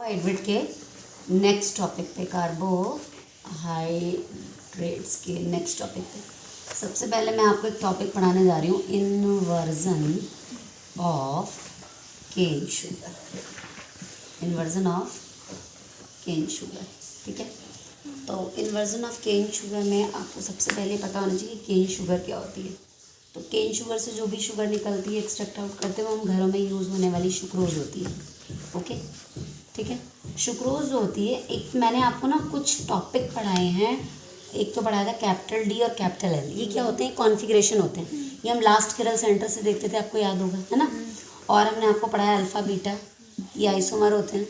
Carbohydrate के next topic पे, carbohydrates के नेक्स्ट टॉपिक पे सबसे पहले मैं आपको एक टॉपिक पढ़ाने जा रही हूँ, inversion of cane sugar. Inversion of cane sugar, ठीक है। तो इन्वर्जन ऑफ केन शुगर में आपको सबसे पहले पता होना चाहिए कि केन शुगर क्या होती है। तो केन शुगर से जो भी शुगर निकलती है, एक्सट्रैक्ट आउट करते हुए हम घरों में यूज़ होने वाली शुक्रोज होती है। ओके, ठीक है। शुक्रोज जो होती है, एक मैंने आपको ना कुछ टॉपिक पढ़ाए हैं। एक तो पढ़ाया था कैपिटल डी और कैपिटल एल। ये क्या होते हैं? कॉन्फ़िगरेशन होते हैं। ये हम लास्ट किरल सेंटर से देखते थे, आपको याद होगा, है ना। और हमने आपको पढ़ाया अल्फ़ा बीटा, ये आइसोमर होते हैं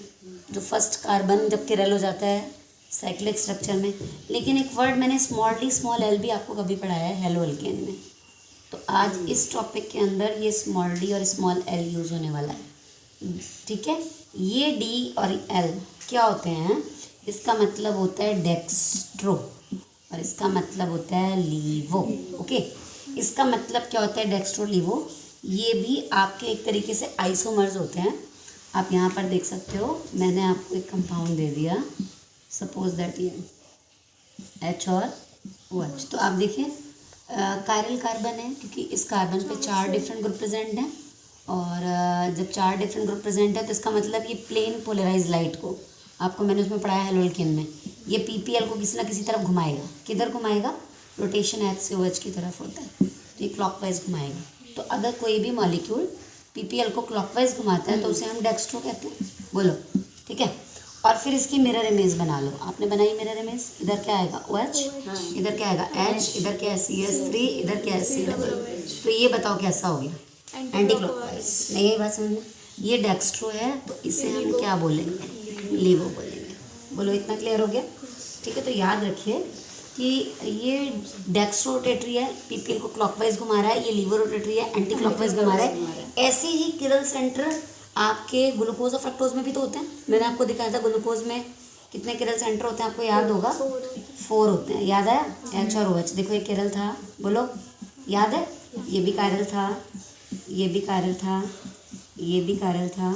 जो फर्स्ट कार्बन जब किरल हो जाता है साइक्लिक स्ट्रक्चर में। लेकिन एक वर्ड मैंने स्मॉल डी स्मॉल एल भी आपको कभी पढ़ाया है हेलो एल्केन में। तो आज इस टॉपिक के अंदर ये स्मॉल डी और स्मॉल एल यूज़ होने वाला है, ठीक है। ये डी और एल क्या होते हैं? इसका मतलब होता है डेक्स्ट्रो और इसका मतलब होता है लीवो। ओके, इसका मतलब क्या होता है? डेक्स्ट्रो लीवो। ये भी आपके एक तरीके से आइसोमर्स होते हैं। आप यहाँ पर देख सकते हो, मैंने आपको एक कंपाउंड दे दिया, सपोज दैट ये H और OH। तो आप देखिए कायरल कार्बन है, क्योंकि इस कार्बन पे 4 डिफरेंट ग्रुप प्रेजेंट हैं। और जब 4 डिफरेंट ग्रुप प्रेजेंट है तो इसका मतलब ये प्लेन पोलराइज लाइट को, आपको मैंने उसमें पढ़ाया है हेलोल्केन में, ये PPL को किसी ना किसी तरफ घुमाएगा। किधर घुमाएगा? रोटेशन H से OH की तरफ होता है, तो ये क्लॉकवाइज घुमाएगा। तो अगर कोई भी मॉलिक्यूल PPL को क्लॉकवाइज घुमाता है तो उसे हम डेक्स्ट्रो कहते हैं। बोलो, ठीक है। और फिर इसकी मिरर इमेज बना लो। आपने बनाई मिरर इमेज। इधर क्या आएगा? OH, इधर क्या आएगा? H, इधर क्या है? CS3, इधर क्या है? C double. तो ये बताओ कैसा हो गया? Anti clockwise. नहीं, ये बात समझना। ये डेक्स्ट्रो है तो इसे हम क्या बोलेंगे? लीवो बोलेंगे। बोलो, इतना क्लियर हो गया? ठीक है। तो याद रखिए कि ये डेक्स्ट्रो रोटेटरी है, PPL को क्लॉकवाइज घुमा रहा है। ये लीवो रोटेटरी है, एंटी क्लॉकवाइज घुमा रहा है। ऐसे ही किरल सेंटर आपके ग्लूकोज और फ्रक्टोज में भी तो होते हैं। मैंने आपको दिखाया था ग्लूकोज में कितने किरल सेंटर होते हैं, आपको याद होगा? 4 होते हैं। याद आया? H और OH। देखो, ये किरल था, बोलो याद है? ये भी कायरल था, ये भी कायरल था, ये भी कायरल था,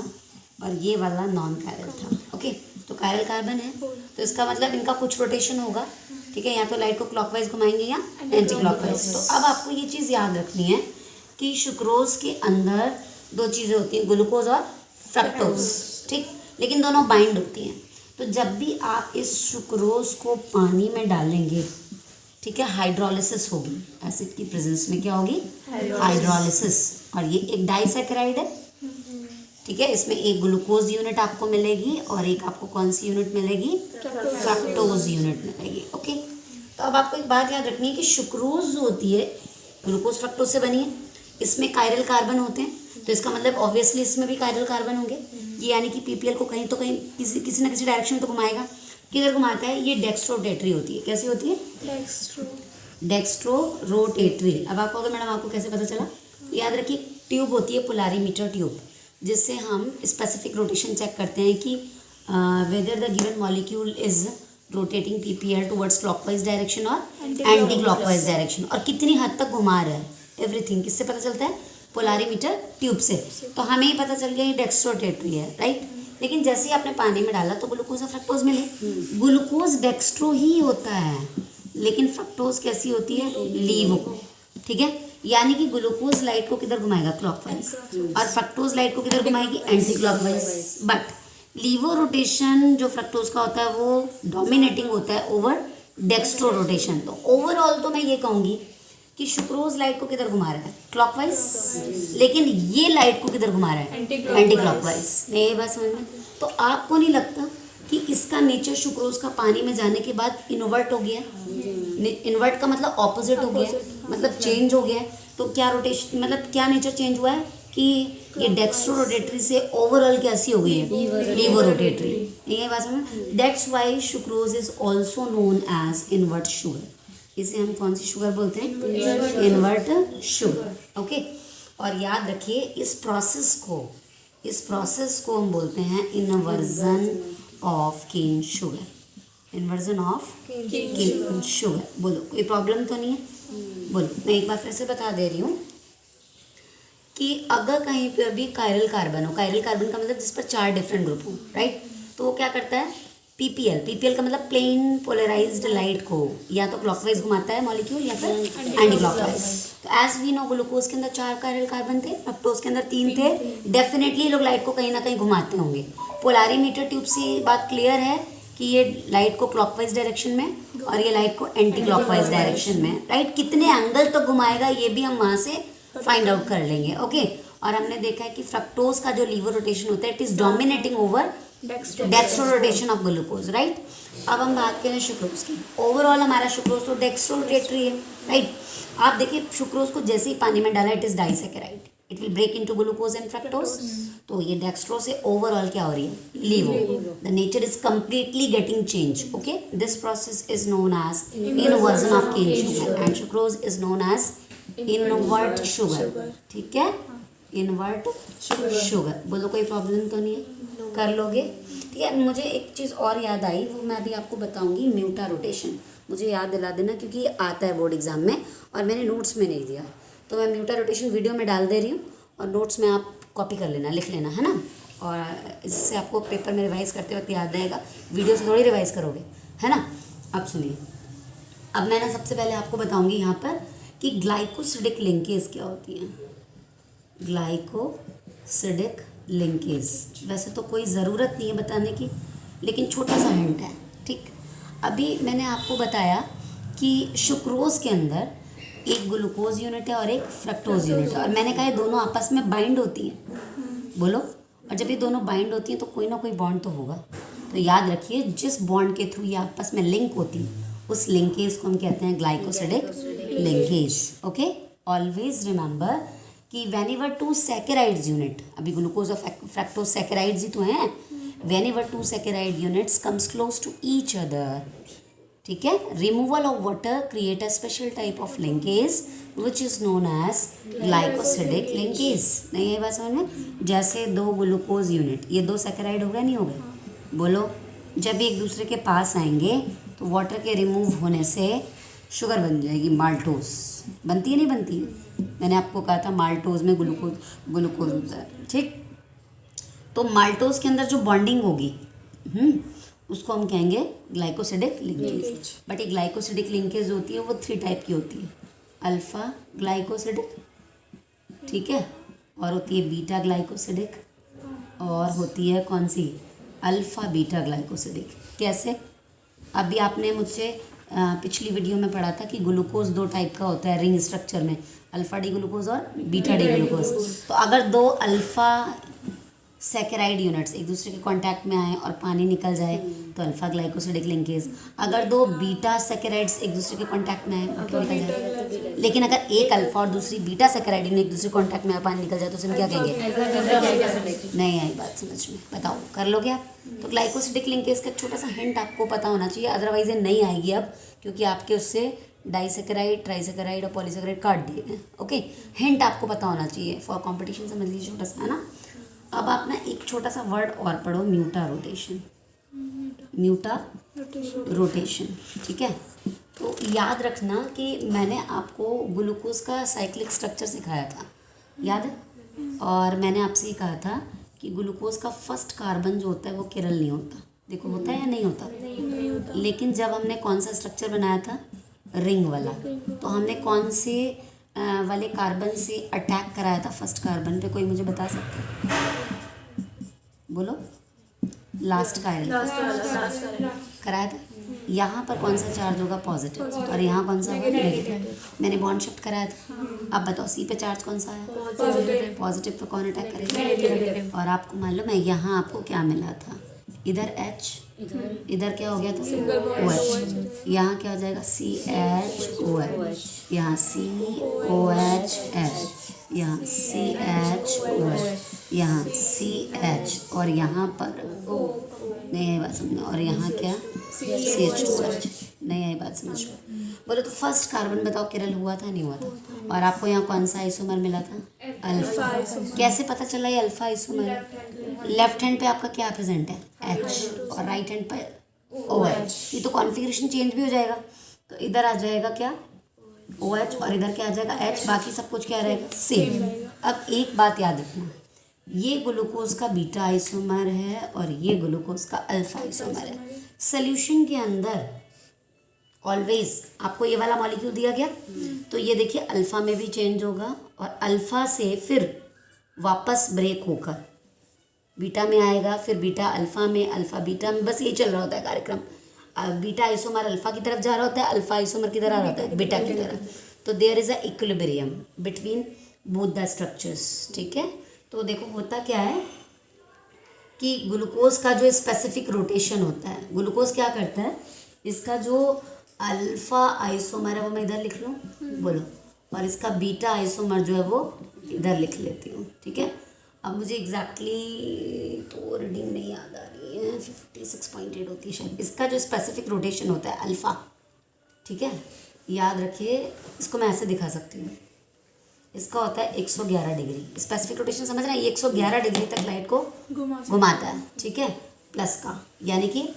और ये वाला नॉन कायरल था। ओके, तो कायरल कार्बन है तो इसका मतलब इनका कुछ रोटेशन होगा, ठीक है। या तो लाइट को क्लॉकवाइज घुमाएंगे या एंटी क्लॉकवाइज। तो अब आपको ये चीज़ याद रखनी है कि शुक्रोज के अंदर 2 चीज़ें होती हैं, ग्लूकोज और फ्रक्टोज, ठीक। लेकिन दोनों बाइंड होती हैं। तो जब भी आप इस शुक्रोज को पानी में डालेंगे, ठीक है, हाइड्रोलिसिस होगी। एसिड की प्रेजेंस में क्या होगी? हाइड्रोलिसिस। और ये एक डाइसैकेराइड है, ठीक है। इसमें एक ग्लूकोज यूनिट आपको मिलेगी और एक आपको कौन सी यूनिट मिलेगी? फ्रक्टोज यूनिट मिलेगी। ओके, तो अब आपको एक बात याद रखनी है कि शुक्रोज जो होती है ग्लूकोज फ्रक्टोज से बनी है। इसमें कायरल कार्बन होते हैं, तो इसका मतलब ऑब्वियसली इसमें भी कायरल कार्बन होंगे। ये यानी कि PPL को कहीं तो कहीं किसी ना किसी डायरेक्शन में तो घुमाएगा। किधर घुमाता है? ये डेक्स्ट्रो रोटेटरी होती है। कैसी होती है? Dextrorotatory. अब आपको अगर मैडम आपको कैसे पता चला? याद रखिए, ट्यूब होती है पोलारीमीटर ट्यूब, जिससे हम स्पेसिफिक रोटेशन चेक करते हैं कि whether the given molecule is rotating PPL towards clockwise direction और एंटी क्लॉकवाइज डायरेक्शन, और कितनी हद तक घुमा रहा है। एवरीथिंग किससे पता चलता है? पोलारीमीटर ट्यूब से। तो हमें ही पता चल गया ये डेक्स्ट्रो रोटेटरी है, राइट। लेकिन जैसे ही आपने पानी में डाला तो ग्लूकोज और फ्रक्टोज मिले। ग्लूकोज डेक्स्ट्रो ही होता है, लेकिन फ्रक्टोज कैसी होती है? लीवो, ठीक है। यानी कि ग्लूकोज लाइट को किधर घुमाएगा? क्लॉकवाइज, और फ्रक्टोज लाइट को किधर घुमाएगी? Anti clockwise. But levo rotation जो फ्रक्टोज का होता है वो डोमिनेटिंग होता है ओवर डेक्स्ट्रो रोटेशन। तो ओवरऑल तो मैं ये कहूँगी कि शुक्रोज लाइट को किधर घुमा रहा है? क्लॉकवाइज। लेकिन ये लाइट को किधर घुमा रहा है? Anti clockwise. नहीं, बस समझ में। तो आपको नहीं लगता कि इसका नेचर शुक्रोज का पानी में जाने के बाद इन्वर्ट हो गया? इन्वर्ट का मतलब ऑपोजिट हो गया, मतलब चेंज हो गया। तो क्या रोटेशन, मतलब क्या नेचर चेंज हुआ है कि ये डेक्स्ट्रो रोटेटरी से ओवरऑल कैसी हो गई है? Levorotatory. ये बात समझ। That's why sucrose is also known as invert sugar. इसे हम कौन सी शुगर बोलते हैं? Invert sugar. ओके, और याद रखिए इस प्रोसेस को हम बोलते हैं inversion of cane sugar. Inversion of cane sugar. बोलो, कोई प्रॉब्लम तो नहीं है? बोलो, मैं एक बार फिर से बता दे रही हूँ कि अगर कहीं पर भी कायरल कार्बन हो, कायरल कार्बन का मतलब जिस पर 4 डिफरेंट ग्रुप हो, राइट। तो वो क्या करता है, पीपीएल का मतलब प्लेन पोलराइज्ड लाइट को या तो क्लॉकवाइज घुमाता है मॉलिक्यूल या फिर एंटी क्लॉकवाइज। तो एज वी नो ग्लूकोज के अंदर 4 कायरल कार्बन थे, फ्रक्टोज के अंदर 3 थे। डेफिनेटली लोग लाइट को कहीं ना कहीं घुमाते होंगे। पोलारीमीटर ट्यूब से बात क्लियर है कि ये लाइट को क्लॉकवाइज डायरेक्शन में और ये लाइट को एंटी क्लॉकवाइज डायरेक्शन में, राइट। कितने एंगल तक घुमाएगा ये भी हम वहाँ से फाइंड आउट कर लेंगे, ओके। और हमने देखा है कि फ्रक्टोज का जो लीवर रोटेशन होता है it is dominating over dextro rotation of glucose, right. अब हम बात करें सुक्रोज की। ओवरऑल हमारा सुक्रोज तो डेक्स्ट्रो रोटेटरी है, राइट। आप देखिए सुक्रोज को जैसे ही पानी में डाला it is disaccharide, it will break into glucose and fructose. तो ये डेक्स्ट्रो से ओवरऑल क्या हो रही है, levo. The nature is completely getting change, okay. This process is known as inversion of cane sugar and sucrose is known as invert sugar, ठीक है, invert sugar. बोलो कोई प्रॉब्लम तो नहीं है, कर लोगे, ठीक है। मुझे एक चीज़ और याद आई, वो मैं अभी आपको बताऊंगी, म्यूटा रोटेशन। मुझे याद दिला देना क्योंकि ये आता है बोर्ड एग्जाम में और मैंने नोट्स में नहीं दिया, तो मैं म्यूटा रोटेशन वीडियो में डाल दे रही हूँ और नोट्स में आप कॉपी कर लेना, लिख लेना, है ना। और इससे आपको पेपर में रिवाइज़ करते वक्त याद रहेगा, वीडियो से थोड़ी रिवाइज़ करोगे, है ना। अब सुनिए, अब मैं ना सबसे पहले आपको बताऊँगी यहाँ पर कि ग्लाइकोसिडिक लिंकेज क्या होती है। ग्लाइकोसिडिक लिंकेज, वैसे तो कोई ज़रूरत नहीं है बताने की, लेकिन छोटा सा हिंट है, ठीक। अभी मैंने आपको बताया कि सुक्रोज के अंदर एक ग्लूकोज यूनिट है और एक फ्रक्टोज यूनिट है, और मैंने कहा ये दोनों आपस में बाइंड होती हैं, बोलो। और जब ये दोनों बाइंड होती हैं तो कोई ना कोई बॉन्ड तो होगा। तो याद रखिए जिस बॉन्ड के थ्रू ये आपस में लिंक होती है उस लिंकेज को हम कहते हैं glycosidic linkage, okay. Always remember कि whenever two saccharides unit, अभी ग्लूकोज और फ्रक्टोज सैकेराइड्स ही तो हैं, whenever two saccharide units comes close to each other, ठीक है, removal of water create a special type of linkage which is known as glycosidic linkage। नहीं है बात समझ में? जैसे दो ग्लूकोज यूनिट, ये 2 सैकेराइड हो गए, नहीं हो गए, बोलो। जब एक दूसरे के पास आएंगे तो वाटर के रिमूव होने से शुगर बन जाएगी, माल्टोज बनती है, नहीं बनती है। मैंने आपको कहा था माल्टोज में ग्लूकोज होता है, ठीक। तो माल्टोज के अंदर जो बॉन्डिंग होगी उसको हम कहेंगे ग्लाइकोसिडिक लिंकेज। बट एक ग्लाइकोसिडिक लिंकेज होती है वो 3 टाइप की होती है, अल्फा ग्लाइकोसिडिक, ठीक है, और होती है बीटा ग्लाइकोसिडिक, और होती है कौन सी, अल्फा बीटा ग्लाइकोसिडिक। कैसे? अभी आपने मुझसे पिछली वीडियो में पढ़ा था कि ग्लूकोज 2 टाइप का होता है रिंग स्ट्रक्चर में, अल्फा डी ग्लूकोज और बीटा डी ग्लूकोज। तो अगर 2 अल्फा सैकेराइड यूनिट्स एक दूसरे के कांटेक्ट में आए और पानी निकल जाए तो अल्फा ग्लाइकोसिडिक लिंकेज। अगर 2 बीटा सैकेराइड्स एक दूसरे के कांटेक्ट में आए और निकल जाए, लेकिन अगर एक अल्फा और दूसरी बीटा सैकेराइड एक दूसरे कांटेक्ट में आए पानी निकल जाए तो उसमें क्या कहेंगे? नहीं आई बात समझ में, बताओ कर लोगे आप? तो ग्लाइकोसिडिक लिंकेज का छोटा सा हिंट आपको पता होना चाहिए, अदरवाइज ये नहीं आएगी अब, क्योंकि आपके उससे डाइसैकेराइड, ट्राइसैकेराइड और पॉलीसैकेराइड काट दिए गए, ओके। हिंट आपको पता होना चाहिए फॉर कंपटीशन, समझ लीजिए छोटा सा, है ना। अब आप ना एक छोटा सा वर्ड और पढ़ो, म्यूटा रोटेशन, म्यूटा रोटेशन, ठीक है। तो याद रखना कि मैंने आपको ग्लूकोज का साइक्लिक स्ट्रक्चर सिखाया था, याद है? और मैंने आपसे ये कहा था कि ग्लूकोज का फर्स्ट कार्बन जो होता है वो किरल नहीं होता, देखो होता है या नहीं होता? नहीं होता। लेकिन जब हमने कौन सा स्ट्रक्चर बनाया था, रिंग वाला, तो हमने कौन से वाले कार्बन से अटैक कराया था फर्स्ट कार्बन पे, कोई मुझे बता सकता है? बोलो। लास्ट कायरल कराया था। यहाँ पर कौन सा चार्ज होगा, पॉजिटिव, और यहाँ कौन सा होगा, नेगेटिव। मैंने बॉन्ड शिफ्ट कराया था। अब बताओ सी पे चार्ज कौन सा है, पॉजिटिव पे कौन अटैक करेगा? और आपको मालूम है यहाँ आपको क्या मिला था, इधर H, इधर क्या हो गया था, OH, यहाँ क्या हो जाएगा, CHOH, यहाँ COH, यहाँ CHOH, यहाँ CH, और यहाँ पर नहीं आई बात समझ, और यहाँ क्या, CH2H, नहीं आई बात समझ। बोलो तो फर्स्ट कार्बन बताओ किरल हुआ था नहीं हुआ था? और आपको यहाँ कौन सा आइसोमर मिला था, अल्फा। कैसे पता चला ये अल्फा आइसोमर है? लेफ्ट हैंड पे आपका क्या प्रेजेंट है, H, और राइट हैंड पे OH। ये तो कॉन्फ़िगरेशन चेंज भी हो जाएगा, तो इधर आ जाएगा क्या, OH, और इधर क्या आ जाएगा H, बाकी सब कुछ क्या रहेगा, सेम। अब एक बात याद रखना, ये ग्लूकोज का बीटा आइसोमर है और ये ग्लूकोज का अल्फा आइसोमर है। सोल्यूशन के अंदर ऑलवेज आपको ये वाला मॉलिक्यूल दिया गया, तो ये देखिए अल्फा में भी चेंज होगा और अल्फा से फिर वापस ब्रेक होकर बीटा में आएगा, फिर बीटा अल्फा में, अल्फा बीटा में, बस ये चल रहा होता है कार्यक्रम। बीटा आइसोमर अल्फा की तरफ जा रहा होता है, अल्फा आइसोमर किधर आ रहा होता है, बीटा की तरफ। तो there is a equilibrium between both the structures, ठीक है। तो देखो होता क्या है कि ग्लूकोज का जो स्पेसिफिक रोटेशन होता है, ग्लूकोज क्या करता है, इसका जो अल्फा आइसोमर है वो मैं इधर लिख लूँ, बोलो, और इसका बीटा आइसोमर जो है वो इधर लिख लेती हूँ, ठीक है। अब मुझे एग्जैक्टली तो रीडिंग नहीं याद आ रही है, 56.8 होती है शायद। इसका जो स्पेसिफिक रोटेशन होता है अल्फ़ा, ठीक है, याद रखिए, इसको मैं ऐसे दिखा सकती हूँ। इसका होता है 111 डिग्री स्पेसिफिक रोटेशन, समझ रहे हैं, ये 111 डिग्री तक लाइट को घुमाता है, ठीक है, प्लस का, यानी कि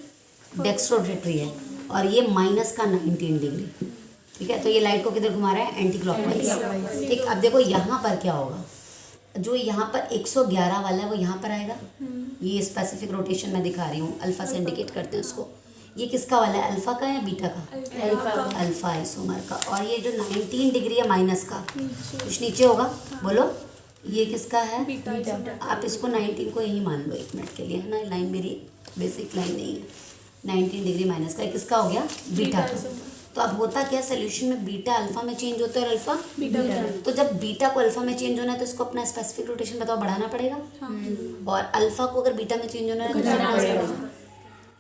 डेक्स्ट्रोरोटेटरी है, और ये माइनस का 19 डिग्री, ठीक है। तो ये लाइट को किधर घुमा रहा है, एंटी क्लॉकवाइज, ठीक। अब देखो यहाँ पर क्या होगा, जो यहाँ पर 111 वाला है वो यहाँ पर आएगा, ये स्पेसिफिक रोटेशन मैं दिखा रही हूँ, अल्फा से इंडिकेट करते हैं उसको। ये किसका वाला है, अल्फा का या बीटा का, अल्फा आइसोमर का। और ये जो 19 डिग्री है माइनस का, कुछ नीचे होगा, बोलो, ये किसका है, बीटा। आप इसको 19 को यही मान लो 1 मिनट के लिए, है ना, लाइन मेरी बेसिक लाइन नहीं है। 19 डिग्री माइनस का किसका हो गया, बीटा का। तो अब होता क्या, सोल्यूशन में बीटा अल्फा में चेंज होता है और अल्फा बीटा। तो जब बीटा को अल्फा में चेंज होना है तो इसको अपना स्पेसिफिक रोटेशन बताओ, बढ़ाना पड़ेगा, और अल्फा को अगर बीटा में चेंज होना है तो घटाना पड़ेगा।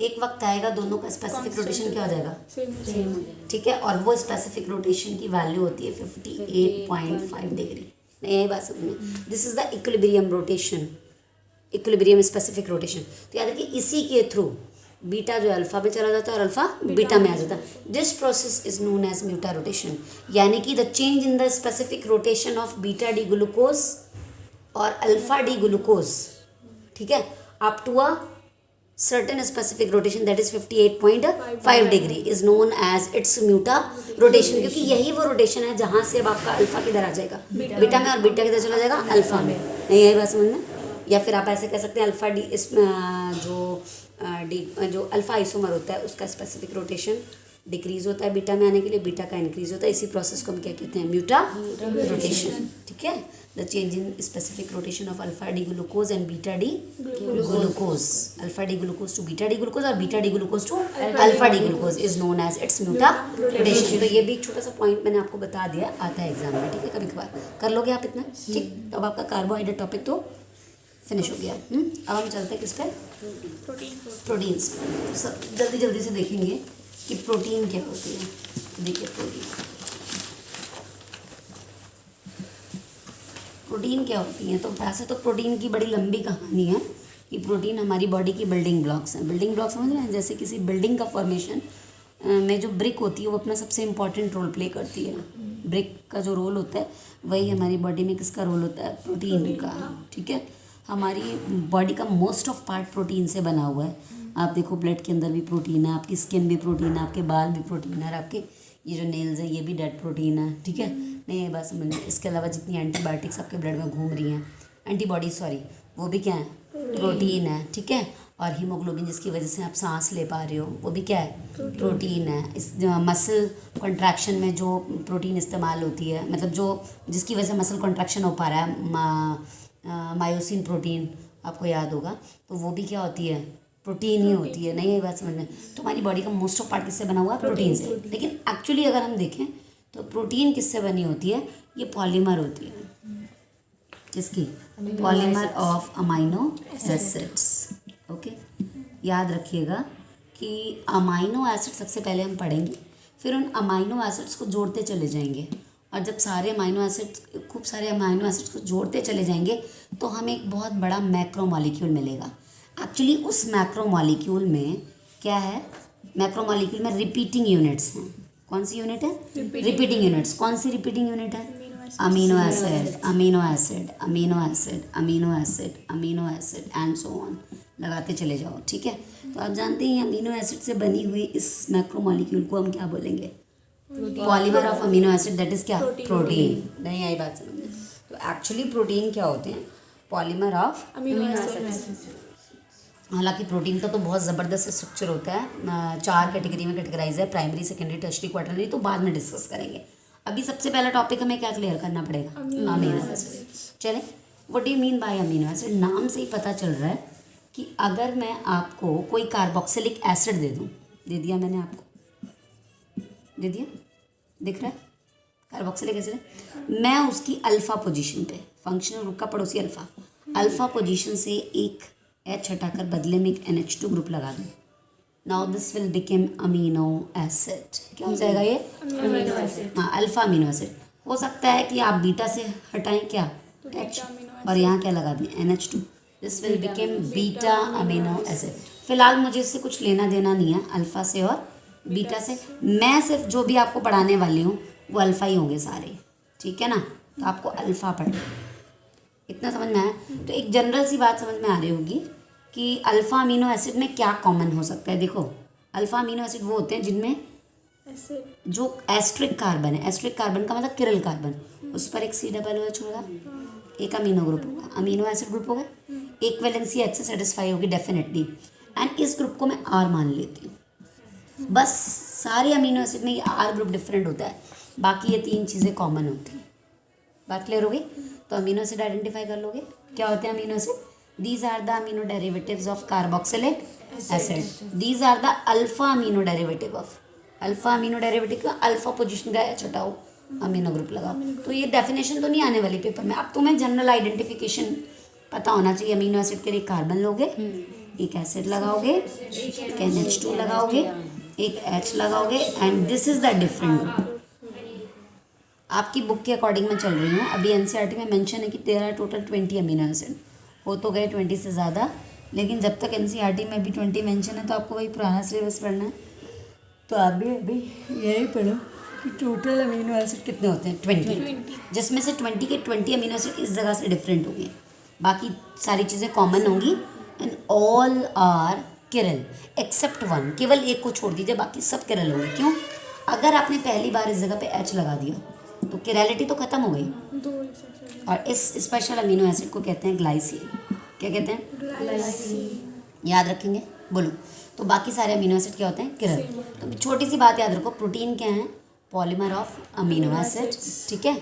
एक वक्त आएगा दोनों का स्पेसिफिक रोटेशन क्या हो जाएगा, सेम, ठीक है। और वो स्पेसिफिक रोटेशन की वैल्यू होती है 58.5 डिग्री। यही बात समझ, this is the equilibrium rotation, equilibrium specific rotation. तो याद रखिए इसी के थ्रू बीटा जो अल्फा में चला जाता है और अल्फा बीटा में आ जाता है। This process is known as mutarotation, यानी कि the change in the specific rotation of beta D glucose और अल्फा डी ग्लूकोज, ठीक है, up to a certain specific rotation that is 58.5 degree is known as its mutarotation, क्योंकि यही वो rotation है जहाँ से अब आपका अल्फा किधर आ जाएगा, बीटा में, और बीटा किधर चला जाएगा, अल्फा में। नहीं यही बात समझ में। या फिर आप ऐसे कह सकते हैं अल्फा डी, इस जो अल्फा आइसोमर होता है उसका स्पेसिफिक रोटेशन डिक्रीज होता है बीटा में आने के लिए, बीटा का इंक्रीज होता है। इसी प्रोसेस को हम क्या कहते हैं, म्यूटा रोटेशन, ठीक है। The change in specific rotation of alpha D glucose and beta D glucose, alpha D glucose to beta D glucose और beta D glucose to alpha D glucose is known as its mutarotation. तो ये भी एक छोटा सा point मैंने आपको बता दिया, आता है एग्जाम में, ठीक है, कभी कभार कर लोगे आप इतना, ठीक। तो अब आपका कार्बोहाइड्रेट टॉपिक तो फिनिश हो गया। अब हम चलते हैं किस पे, प्रोटीन्स। सब जल्दी जल्दी से देखेंगे कि प्रोटीन क्या होती है। देखिए प्रोटीन क्या होती है, तो वैसे तो प्रोटीन की बड़ी लंबी कहानी है कि प्रोटीन हमारी बॉडी की बिल्डिंग ब्लॉक्स हैं। बिल्डिंग ब्लॉक्स समझ रहे हैं, जैसे किसी बिल्डिंग का फॉर्मेशन में जो ब्रिक होती है वो अपना सबसे इम्पॉर्टेंट रोल प्ले करती है। ब्रिक का जो रोल होता है वही हमारी बॉडी में किसका रोल होता है, प्रोटीन का, ठीक है। हमारी बॉडी का मोस्ट ऑफ पार्ट प्रोटीन से बना हुआ है। आप देखो ब्लड के अंदर भी प्रोटीन है, आपकी स्किन भी प्रोटीन है, आपके बाल भी प्रोटीन है, और आपके ये जो नेल्स है ये भी डेड प्रोटीन है, ठीक है। नहीं ये बात समझ। इसके अलावा जितनी एंटीबायोटिक्स आपके ब्लड में घूम रही हैं, एंटीबॉडीज सॉरी, वो भी क्या है, प्रोटीन है, ठीक है। और हीमोग्लोबिन जिसकी वजह से आप सांस ले पा रहे हो वो भी क्या है, प्रोटीन है। इस मसल कॉन्ट्रैक्शन में जो प्रोटीन इस्तेमाल होती है, मतलब जो जिसकी वजह से मसल कॉन्ट्रैक्शन हो पा रहा है, मायोसिन प्रोटीन आपको याद होगा, तो वो भी क्या होती है, प्रोटीन ही होती है। नहीं ये बात समझ में। तो हमारी बॉडी का मोस्ट ऑफ पार्ट किससे बना हुआ है, प्रोटीन से। लेकिन एक्चुअली अगर हम देखें तो प्रोटीन किससे बनी होती है, ये पॉलीमर होती है, किसकी, polymer of amino acids. Okay, याद रखिएगा कि अमाइनो एसिड सबसे पहले हम पढ़ेंगे, फिर उन अमाइनो एसिड्स को जोड़ते चले जाएंगे, और जब सारे अमाइनो एसिड्स, खूब सारे अमाइनो एसिड्स को जोड़ते चले जाएंगे तो हमें एक बहुत बड़ा मैक्रो मॉलिक्यूल मिलेगा। एक्चुअली उस मैक्रो मॉलिक्यूल में क्या है, मैक्रो मॉलिक्यूल में रिपीटिंग यूनिट्स हैं। कौन सी यूनिट है, रिपीटिंग यूनिट्स। कौन सी रिपीटिंग यूनिट है, amino acid, amino acid, amino acid, amino acid, amino acid and so on, लगाते चले जाओ, ठीक है। तो आप जानते हैं अमीनो एसिड से बनी हुई इस मैक्रो मॉलिक्यूल को हम क्या बोलेंगे, polymer of amino acid, that is क्या, प्रोटीन। नहीं आई बात समझ। तो एक्चुअली प्रोटीन क्या होते हैं, पॉलीमर ऑफ अमीनो एसिड। हालांकि प्रोटीन का तो बहुत ज़बरदस्त स्ट्रक्चर होता है, 4 कैटेगरी में कैटेगराइज है, प्राइमरी, सेकेंडरी, टर्शरी, क्वाटरनरी, तो बाद में डिस्कस करेंगे। अभी सबसे पहला टॉपिक हमें क्या क्लियर करना पड़ेगा, अमीनो एसिड। चले, what do you mean by amino acid? नाम से ही पता चल रहा है कि अगर मैं आपको कोई कार्बोक्सिलिक एसिड दे दूँ, दे दिया मैंने आपको, दे दिया, दिख रहा है कार्बोक्सिलिक एसिड, मैं उसकी अल्फा पोजीशन पे, फंक्शनल ग्रुप का पड़ोसी अल्फा पोजीशन से एक H हटाकर बदले में एक NH2 ग्रुप लगा दूँ, now this will become amino acid. क्या हो जाएगा ये? Amino acid. हाँ, अल्फा अमीनो एसिड। हो सकता है कि आप बीटा से हटाएं क्या, H, और यहाँ क्या लगा दें, NH2, this will become beta amino acid. फिलहाल मुझे इससे कुछ लेना देना नहीं है, अल्फा से और बीटा से। मैं सिर्फ जो भी आपको पढ़ाने वाली हूँ वो अल्फा ही होंगे सारे, ठीक है ना? तो आपको अल्फा पढ़ना, इतना समझ में आया? तो एक जनरल सी बात समझ में आ रही होगी कि अल्फा अमीनो एसिड में क्या कॉमन हो सकता है। देखो, अल्फा अमीनो एसिड वो होते हैं जिनमें जो एस्ट्रिक कार्बन है, एस्ट्रिक कार्बन का मतलब किरल कार्बन, उस पर एक COOH होगा, एक अमीनो ग्रुप होगा, अमीनो एसिड ग्रुप होगा, एक वैलेंसी H से सेटिस्फाई होगी डेफिनेटली, एंड इस ग्रुप को मैं R मान लेती हूँ। बस सारे अमीनो एसिड में ये R ग्रुप डिफरेंट होता है, बाकी ये 3 चीज़ें कॉमन होती हैं। बात क्लियर हो गई? तो अमीनो एसिड आइडेंटिफाई कर लोगे, क्या होते हैं amino acid? These are the amino derivatives of carboxylic acid, these are the alpha amino derivative of, alpha amino derivative का अल्फा पोजीशन का H हटाओ, अमीनो ग्रुप लगाओ। तो ये डेफिनेशन तो नहीं आने वाली पेपर में, अब तुम्हें जनरल आइडेंटिफिकेशन पता होना चाहिए। अमीनो एसिड के लिए कार्बन लोगे, एक एसिड लगाओगे, एक NH2 लगाओगे, एक H लगाओगे, and this is the different group. आपकी बुक के अकॉर्डिंग मैं चल रही हूँ, अभी NCERT में मेंशन है कि तेरा टोटल 20 अमीनो एसिड, हो तो गए 20 से ज़्यादा, लेकिन जब तक NCERT में भी 20 मेंशन है तो आपको वही पुराना सिलेबस पढ़ना है। तो आप भी अभी यही पढ़ो कि टोटल अमीनो एसिड कितने होते हैं, 20, जिसमें से 20 के 20 अमीनो एसिड इस जगह से डिफरेंट होंगे, बाकी सारी चीज़ें कॉमन होंगी, and all are chiral except one, केवल एक को छोड़ दीजिए, बाकी सब किरल होंगे। क्यों? अगर आपने पहली बार इस जगह पे H लगा दिया तो किरलिटी तो खत्म हो गई, और इस स्पेशल अमीनो एसिड को कहते हैं ग्लाइसिन। क्या कहते हैं? ग्लाइसिन। याद रखेंगे, बोलो। तो बाकी सारे अमीनो एसिड क्या होते हैं? किरल। तो छोटी सी बात याद रखो, प्रोटीन क्या है? पॉलीमर ऑफ अमीनो एसिड, ठीक है?